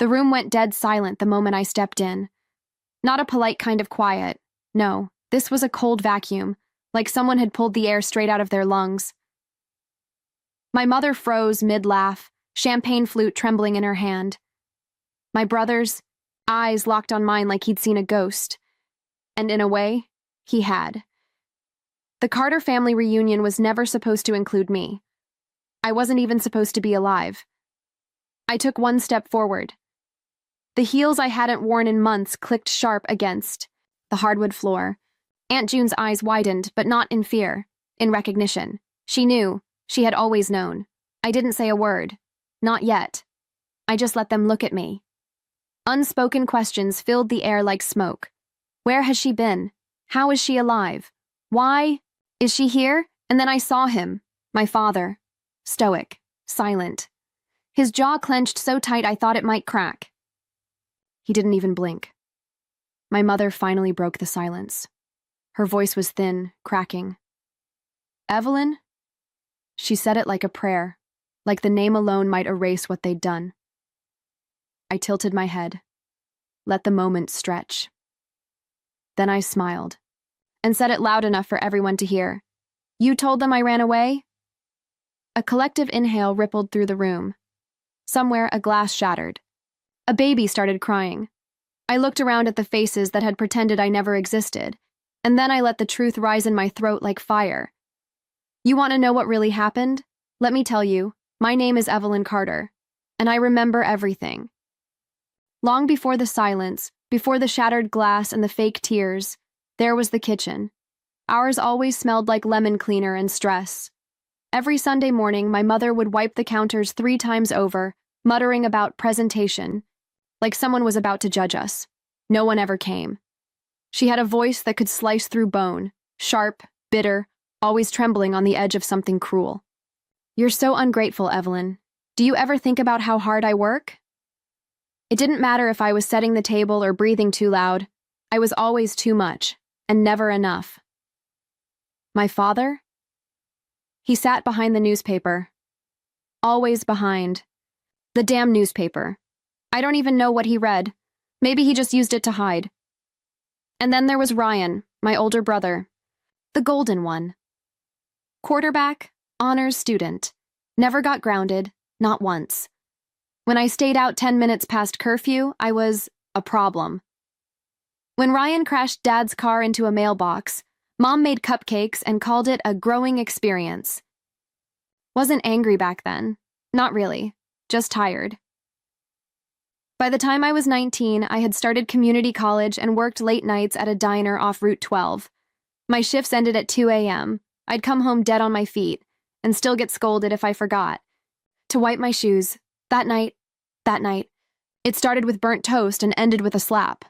The room went dead silent the moment I stepped in. Not a polite kind of quiet. No, this was a cold vacuum, like someone had pulled the air straight out of their lungs. My mother froze mid-laugh, champagne flute trembling in her hand. My brother's eyes locked on mine like he'd seen a ghost. And in a way, he had. The Carter family reunion was never supposed to include me. I wasn't even supposed to be alive. I took one step forward. The heels I hadn't worn in months clicked sharp against the hardwood floor. Aunt June's eyes widened, but not in fear, in recognition. She knew. She had always known. I didn't say a word. Not yet. I just let them look at me. Unspoken questions filled the air like smoke. Where has she been? How is she alive? Why is she here? And then I saw him, my father. Stoic, silent. His jaw clenched so tight I thought it might crack. He didn't even blink. My mother finally broke the silence. Her voice was thin, cracking. Evelyn? She said it like a prayer, like the name alone might erase what they'd done. I tilted my head, let the moment stretch. Then I smiled, and said it loud enough for everyone to hear. You told them I ran away? A collective inhale rippled through the room. Somewhere, a glass shattered. A baby started crying. I looked around at the faces that had pretended I never existed, and then I let the truth rise in my throat like fire. You want to know what really happened? Let me tell you, my name is Evelyn Carter, and I remember everything. Long before the silence, before the shattered glass and the fake tears, there was the kitchen. Ours always smelled like lemon cleaner and stress. Every Sunday morning, my mother would wipe the counters 3 times over, muttering about presentation, like someone was about to judge us. No one ever came. She had a voice that could slice through bone, sharp, bitter, always trembling on the edge of something cruel. You're so ungrateful, Evelyn. Do you ever think about how hard I work? It didn't matter if I was setting the table or breathing too loud. I was always too much, and never enough. My father? He sat behind the newspaper. Always behind. The damn newspaper. I don't even know what he read. Maybe he just used it to hide. And then there was Ryan, my older brother. The golden one. Quarterback, honors student. Never got grounded, not once. When I stayed out 10 minutes past curfew, I was a problem. When Ryan crashed Dad's car into a mailbox, Mom made cupcakes and called it a growing experience. Wasn't angry back then. Not really. Just tired. By the time I was 19, I had started community college and worked late nights at a diner off Route 12. My shifts ended at 2 a.m. I'd come home dead on my feet, and still get scolded if I forgot. To wipe my shoes. That night. It started with burnt toast and ended with a slap.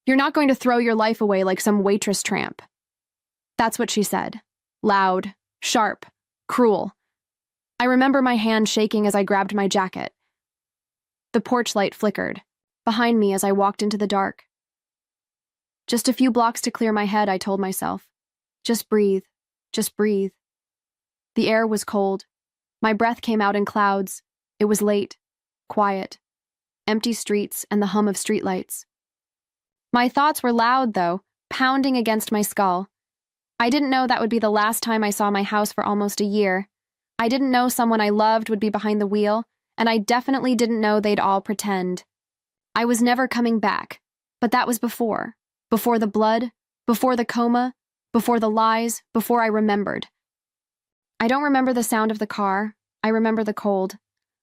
You're not going to throw your life away like some waitress tramp. That's what she said. Loud, sharp, cruel. I remember my hand shaking as I grabbed my jacket. The porch light flickered, behind me as I walked into the dark. Just a few blocks to clear my head, I told myself. Just breathe. Just breathe. The air was cold. My breath came out in clouds. It was late, quiet, empty streets and the hum of streetlights. My thoughts were loud, though, pounding against my skull. I didn't know that would be the last time I saw my house for almost a year. I didn't know someone I loved would be behind the wheel, and I definitely didn't know they'd all pretend. I was never coming back, but that was before. Before the blood, before the coma, before the lies, before I remembered. I don't remember the sound of the car. I remember the cold,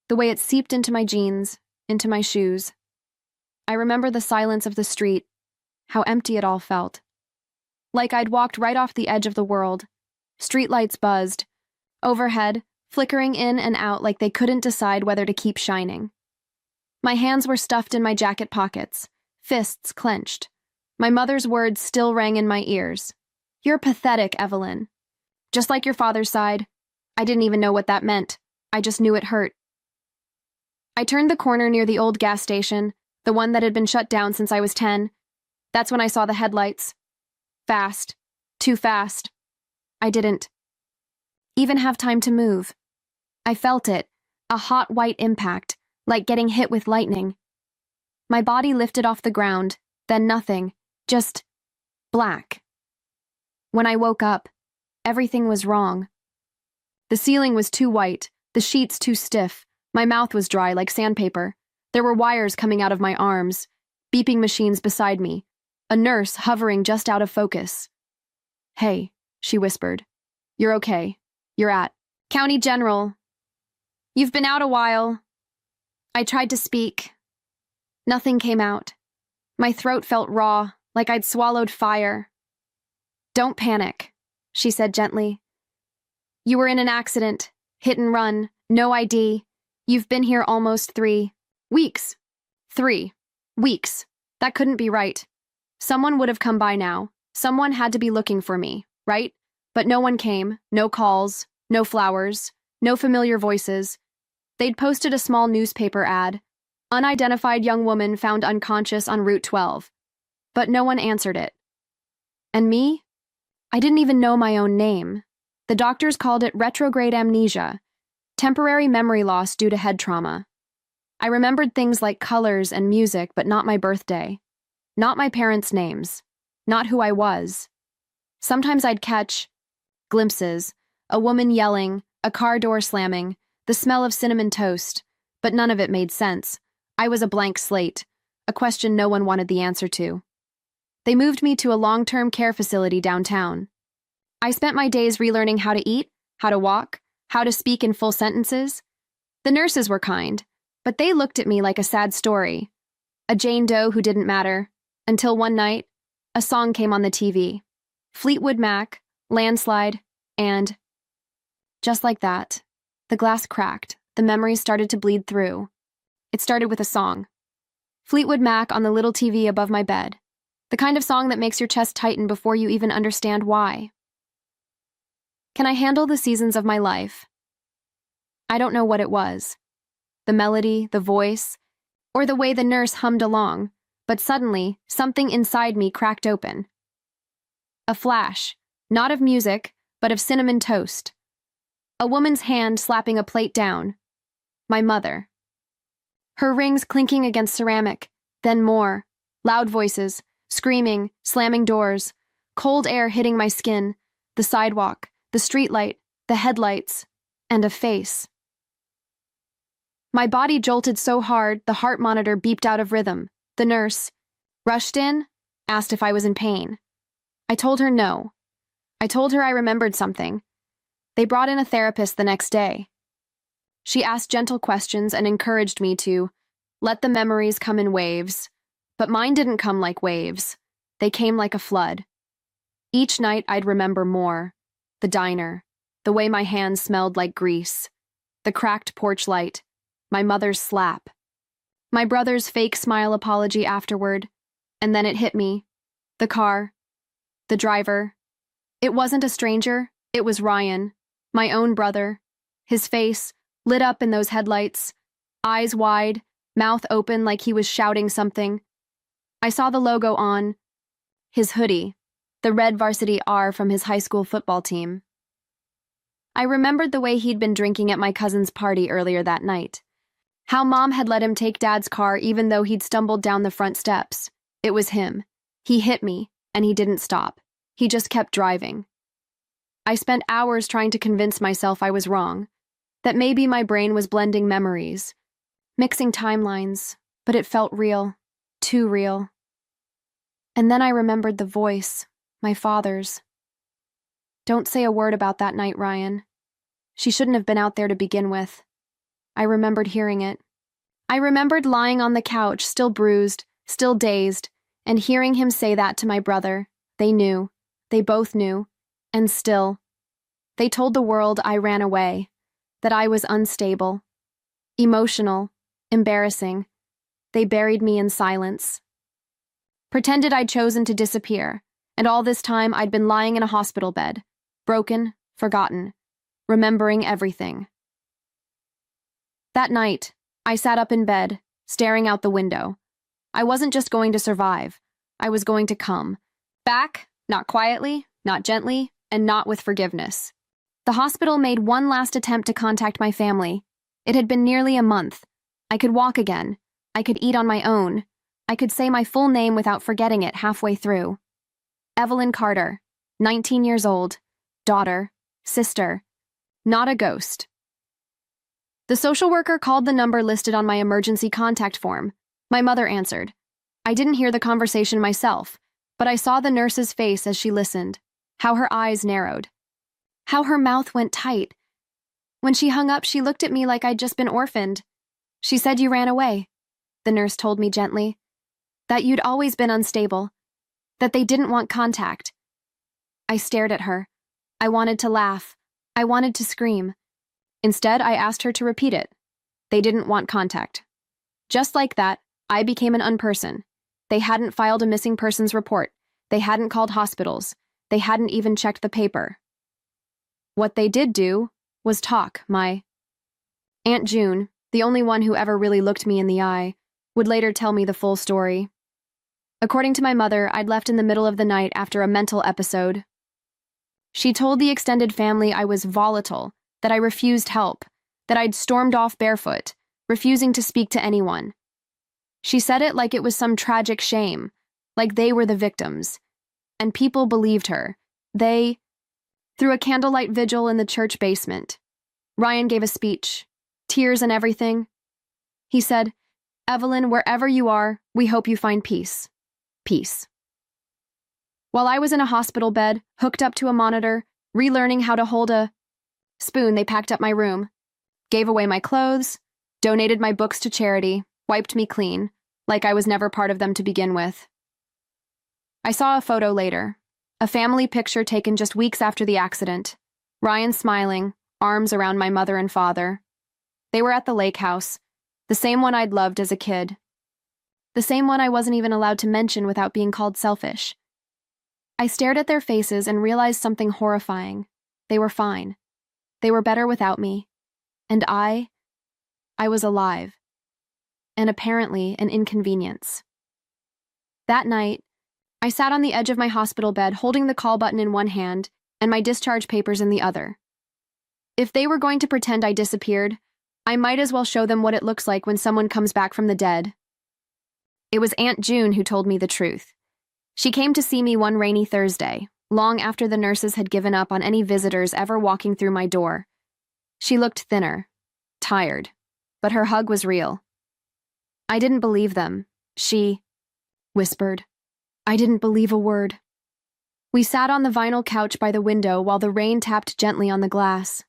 the way it seeped into my jeans, into my shoes. I remember the silence of the street, how empty it all felt. Like I'd walked right off the edge of the world. Streetlights buzzed. Overhead, flickering in and out like they couldn't decide whether to keep shining. My hands were stuffed in my jacket pockets, fists clenched. My mother's words still rang in my ears. You're pathetic, Evelyn. Just like your father's side. I didn't even know what that meant. I just knew it hurt. I turned the corner near the old gas station, the one that had been shut down since I was 10. That's when I saw the headlights. Fast. Too fast. I didn't even have time to move. I felt it, a hot white impact, like getting hit with lightning. My body lifted off the ground, then nothing, just black. When I woke up, everything was wrong. The ceiling was too white, the sheets too stiff, my mouth was dry like sandpaper. There were wires coming out of my arms, beeping machines beside me, a nurse hovering just out of focus. "Hey," she whispered. "You're okay. You're at County General. You've been out a while." I tried to speak. Nothing came out. My throat felt raw, like I'd swallowed fire. "Don't panic," she said gently. "You were in an accident, hit and run, no ID. You've been here almost 3 weeks. 3 weeks. That couldn't be right. Someone would have come by now. Someone had to be looking for me, right? But no one came, no calls, no flowers, no familiar voices. They'd posted a small newspaper ad. Unidentified young woman found unconscious on Route 12. But no one answered it. And me? I didn't even know my own name. The doctors called it retrograde amnesia, temporary memory loss due to head trauma. I remembered things like colors and music, but not my birthday. Not my parents' names. Not who I was. Sometimes I'd catch glimpses, a woman yelling, a car door slamming, the smell of cinnamon toast, but none of it made sense. I was a blank slate, a question no one wanted the answer to. They moved me to a long-term care facility downtown. I spent my days relearning how to eat, how to walk, how to speak in full sentences. The nurses were kind, but they looked at me like a sad story, a Jane Doe who didn't matter, until one night, a song came on the TV. Fleetwood Mac, Landslide, and just like that, the glass cracked, the memories started to bleed through. It started with a song. Fleetwood Mac on the little TV above my bed, the kind of song that makes your chest tighten before you even understand why. Can I handle the seasons of my life? I don't know what it was. The melody, the voice, or the way the nurse hummed along, but suddenly, something inside me cracked open. A flash, not of music, but of cinnamon toast. A woman's hand slapping a plate down. My mother. Her rings clinking against ceramic, then more. Loud voices, screaming, slamming doors, cold air hitting my skin, the sidewalk, the streetlight, the headlights, and a face. My body jolted so hard, the heart monitor beeped out of rhythm. The nurse rushed in, asked if I was in pain. I told her no. I told her I remembered something. They brought in a therapist the next day. She asked gentle questions and encouraged me to let the memories come in waves. But mine didn't come like waves. They came like a flood. Each night I'd remember more. The diner, the way my hands smelled like grease, the cracked porch light, my mother's slap, my brother's fake smile apology afterward, and then it hit me. The car, the driver. It wasn't a stranger, it was Ryan, my own brother. His face, lit up in those headlights, eyes wide, mouth open like he was shouting something. I saw the logo on his hoodie, the red varsity R from his high school football team. I remembered the way he'd been drinking at my cousin's party earlier that night. How Mom had let him take Dad's car even though he'd stumbled down the front steps. It was him. He hit me, and he didn't stop. He just kept driving. I spent hours trying to convince myself I was wrong, that maybe my brain was blending memories, mixing timelines, but it felt real, too real. And then I remembered the voice, my father's. "Don't say a word about that night, Ryan. She shouldn't have been out there to begin with." I remembered hearing it. I remembered lying on the couch, still bruised, still dazed, and hearing him say that to my brother. They knew. They both knew. And still. They told the world I ran away, that I was unstable, emotional, embarrassing. They buried me in silence. Pretended I'd chosen to disappear, and all this time I'd been lying in a hospital bed, broken, forgotten, remembering everything. That night, I sat up in bed, staring out the window. I wasn't just going to survive. I was going to come. Back, not quietly, not gently, and not with forgiveness. The hospital made one last attempt to contact my family. It had been nearly a month, I could walk again. I could eat on my own. I could say my full name without forgetting it halfway through. Evelyn Carter, 19 years old, daughter, sister, not a ghost. The social worker called the number listed on my emergency contact form. My mother answered. I didn't hear the conversation myself, but I saw the nurse's face as she listened, how her eyes narrowed, how her mouth went tight. When she hung up, she looked at me like I'd just been orphaned. She said you ran away, the nurse told me gently, that you'd always been unstable, that they didn't want contact. I stared at her. I wanted to laugh. I wanted to scream. Instead, I asked her to repeat it. They didn't want contact. Just like that, I became an unperson. They hadn't filed a missing persons report. They hadn't called hospitals. They hadn't even checked the paper. What they did do was talk. My Aunt June, the only one who ever really looked me in the eye, would later tell me the full story. According to my mother, I'd left in the middle of the night after a mental episode. She told the extended family I was volatile, that I refused help, that I'd stormed off barefoot, refusing to speak to anyone. She said it like it was some tragic shame, like they were the victims. And people believed her. They, through a candlelight vigil in the church basement, Ryan gave a speech, tears and everything. He said, Evelyn, wherever you are, we hope you find peace. Peace. While I was in a hospital bed, hooked up to a monitor, relearning how to hold a spoon, they packed up my room, gave away my clothes, donated my books to charity, wiped me clean, like I was never part of them to begin with. I saw a photo later, a family picture taken just weeks after the accident. Ryan smiling, arms around my mother and father. They were at the lake house, the same one I'd loved as a kid. The same one I wasn't even allowed to mention without being called selfish. I stared at their faces and realized something horrifying. They were fine. They were better without me. And I was alive. And apparently an inconvenience. That night, I sat on the edge of my hospital bed holding the call button in one hand and my discharge papers in the other. If they were going to pretend I disappeared, I might as well show them what it looks like when someone comes back from the dead. It was Aunt June who told me the truth. She came to see me one rainy Thursday, long after the nurses had given up on any visitors ever walking through my door. She looked thinner, tired, but her hug was real. I didn't believe them, she whispered. I didn't believe a word. We sat on the vinyl couch by the window while the rain tapped gently on the glass.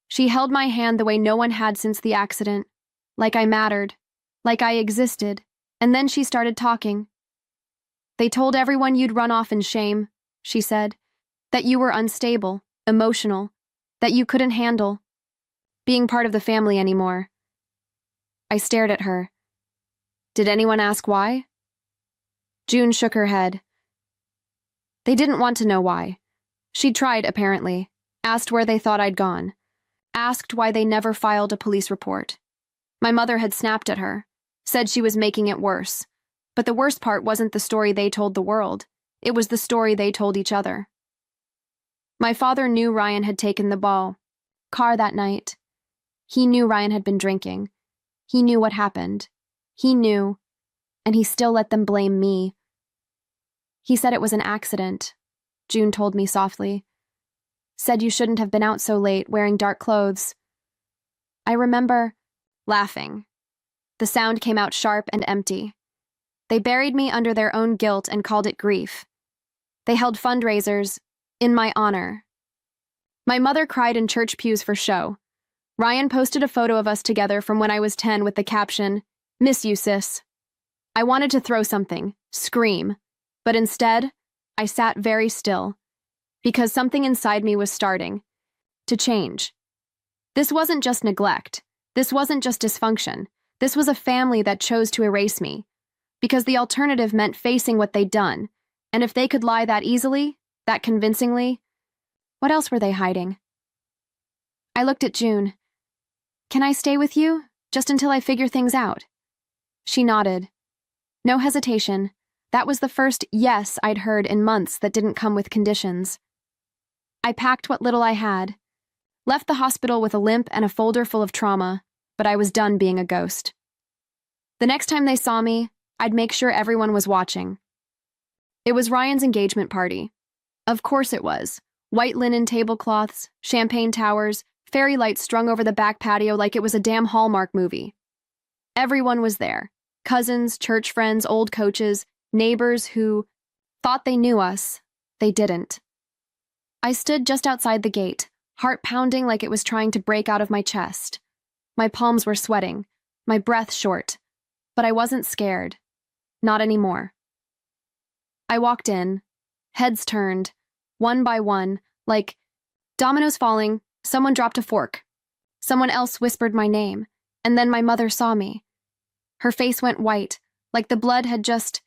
She held my hand the way no one had since the accident, like I mattered, like I existed, and then she started talking. They told everyone you'd run off in shame, she said, that you were unstable, emotional, that you couldn't handle being part of the family anymore. I stared at her. Did anyone ask why? June shook her head. They didn't want to know why. She'd tried, apparently, asked where they thought I'd gone, asked why they never filed a police report. My mother had snapped at her, said she was making it worse. But the worst part wasn't the story they told the world. It was the story they told each other. My father knew Ryan had taken the car that night. He knew Ryan had been drinking. He knew what happened. He knew, and he still let them blame me. He said it was an accident, June told me softly. Said you shouldn't have been out so late, wearing dark clothes. I remember laughing. The sound came out sharp and empty. They buried me under their own guilt and called it grief. They held fundraisers in my honor. My mother cried in church pews for show. Ryan posted a photo of us together from when I was 10 with the caption, "Miss you, sis." I wanted to throw something, scream, but instead, I sat very still, because something inside me was starting to change. This wasn't just neglect. This wasn't just dysfunction. This was a family that chose to erase me, because the alternative meant facing what they'd done, and if they could lie that easily, that convincingly, what else were they hiding? I looked at June. Can I stay with you, just until I figure things out? She nodded. No hesitation. That was the first yes I'd heard in months that didn't come with conditions. I packed what little I had, left the hospital with a limp and a folder full of trauma, but I was done being a ghost. The next time they saw me, I'd make sure everyone was watching. It was Ryan's engagement party. Of course it was. White linen tablecloths, champagne towers, fairy lights strung over the back patio like it was a damn Hallmark movie. Everyone was there. Cousins, church friends, old coaches, neighbors who thought they knew us. They didn't. I stood just outside the gate, heart pounding like it was trying to break out of my chest. My palms were sweating, my breath short, but I wasn't scared. Not anymore. I walked in, heads turned, one by one, like dominoes falling. Someone dropped a fork. Someone else whispered my name, and then my mother saw me. Her face went white, like the blood had just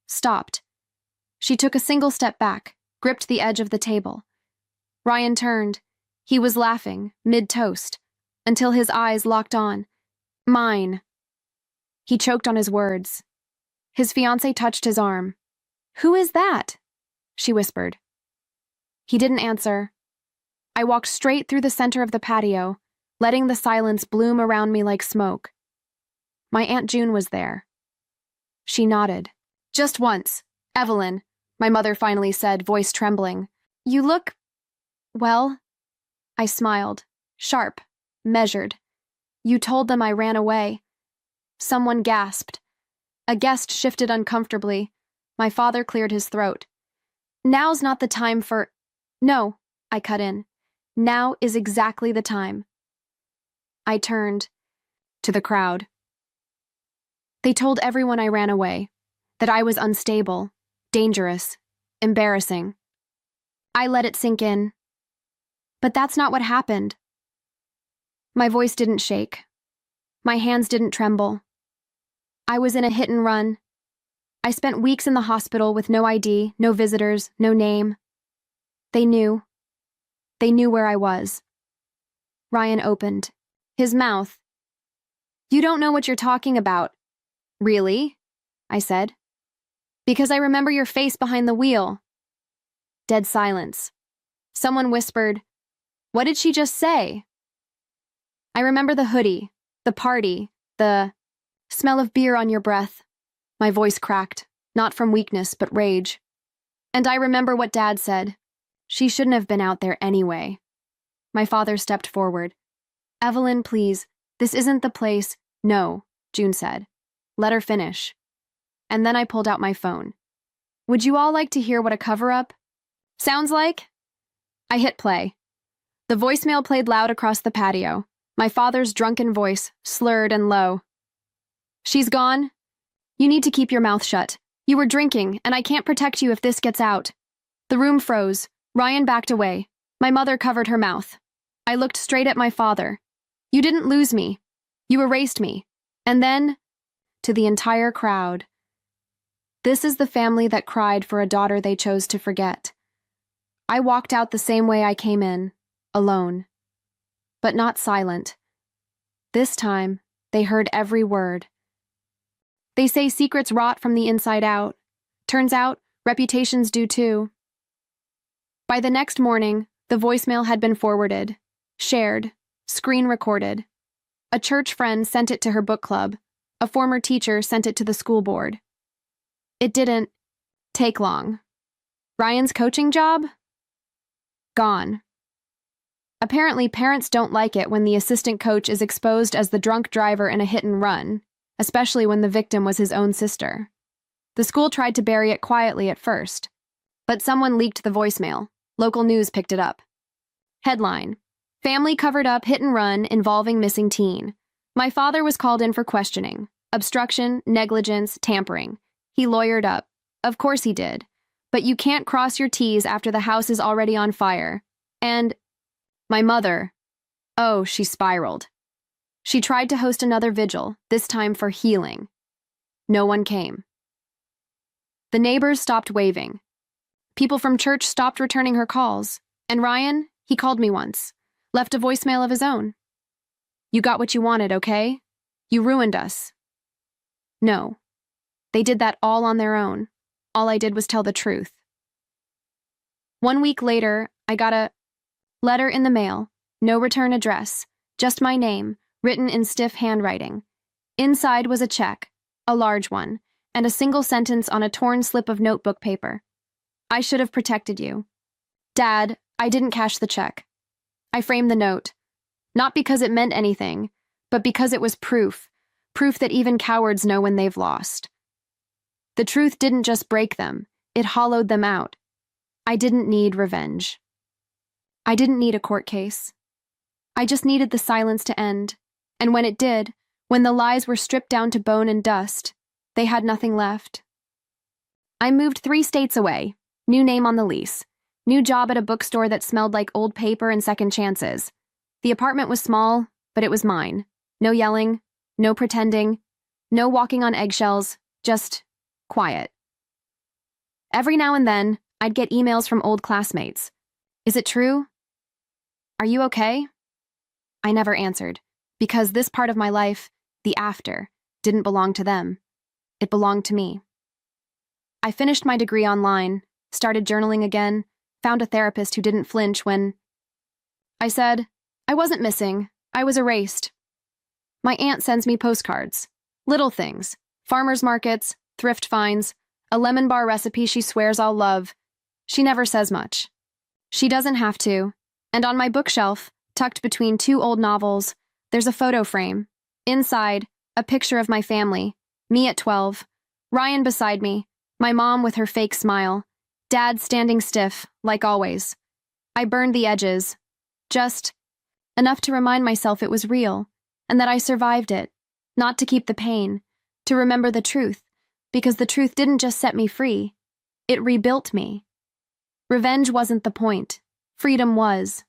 stopped. She took a single step back, gripped the edge of the table. Ryan turned. He was laughing, mid-toast, until his eyes locked on mine. He choked on his words. His fiancée touched his arm. "Who is that?" she whispered. He didn't answer. I walked straight through the center of the patio, letting the silence bloom around me like smoke. My Aunt June was there. She nodded. "Just once, Evelyn," my mother finally said, voice trembling. "You look, well." I smiled, sharp, measured. "You told them I ran away." Someone gasped. A guest shifted uncomfortably. My father cleared his throat. "Now's not the time for—" "No," I cut in. "Now is exactly the time." I turned to the crowd. They told everyone I ran away, that I was unstable, dangerous, embarrassing. I let it sink in. But that's not what happened. My voice didn't shake. My hands didn't tremble. I was in a hit and run. I spent weeks in the hospital with no ID, no visitors, no name. They knew. They knew where I was. Ryan opened. His mouth. "You don't know what you're talking about." "Really?" I said. "Because I remember your face behind the wheel." Dead silence. Someone whispered, "What did she just say?" I remember the hoodie, the party, the smell of beer on your breath. My voice cracked, not from weakness, but rage. And I remember what Dad said. "She shouldn't have been out there anyway." My father stepped forward. "Evelyn, please, this isn't the place." "No," June said. "Let her finish." And then I pulled out my phone. "Would you all like to hear what a cover-up sounds like?" I hit play. The voicemail played loud across the patio. My father's drunken voice, slurred and low. "She's gone. You need to keep your mouth shut. You were drinking, and I can't protect you if this gets out." The room froze. Ryan backed away. My mother covered her mouth. I looked straight at my father. "You didn't lose me. You erased me." And then, to the entire crowd, "This is the family that cried for a daughter they chose to forget." I walked out the same way I came in, alone. But not silent. This time, they heard every word. They say secrets rot from the inside out. Turns out, reputations do too. By the next morning, the voicemail had been forwarded, shared, screen recorded. A church friend sent it to her book club. A former teacher sent it to the school board. It didn't take long. Ryan's coaching job? Gone. Apparently, parents don't like it when the assistant coach is exposed as the drunk driver in a hit and run, especially when the victim was his own sister. The school tried to bury it quietly at first, but someone leaked the voicemail. Local news picked it up. Headline: Family covered up hit and run involving missing teen. My father was called in for questioning. Obstruction, negligence, tampering. He lawyered up. Of course he did. But you can't cross your T's after the house is already on fire. And my mother, oh, she spiraled. She tried to host another vigil, this time for healing. No one came. The neighbors stopped waving. People from church stopped returning her calls. And Ryan, he called me once. Left a voicemail of his own. "You got what you wanted, okay? You ruined us." No. They did that all on their own. All I did was tell the truth. 1 week later, I got a letter in the mail. No return address. Just my name, written in stiff handwriting. Inside was a check, a large one, and a single sentence on a torn slip of notebook paper. I should have protected you. Dad, I didn't cash the check. I framed the note, not because it meant anything, but because it was proof that even cowards know when they've lost. The truth didn't just break them, it hollowed them out. I didn't need revenge. I didn't need a court case. I just needed the silence to end, and when it did, when the lies were stripped down to bone and dust, they had nothing left. I moved 3 states away, new name on the lease, new job at a bookstore that smelled like old paper and second chances. The apartment was small, but it was mine. No yelling, no pretending, no walking on eggshells, just quiet. Every now and then, I'd get emails from old classmates. Is it true? Are you okay? I never answered, because this part of my life, the after, didn't belong to them. It belonged to me. I finished my degree online, started journaling again, found a therapist who didn't flinch when I said, I wasn't missing, I was erased. My aunt sends me postcards, little things, farmers markets, thrift finds, a lemon bar recipe she swears I'll love. She never says much. She doesn't have to, and on my bookshelf, tucked between 2 old novels, there's a photo frame. Inside, a picture of my family, me at 12, Ryan beside me, my mom with her fake smile, Dad standing stiff, like always. I burned the edges, just enough to remind myself it was real, and that I survived it, not to keep the pain, to remember the truth, because the truth didn't just set me free, it rebuilt me. Revenge wasn't the point, freedom was.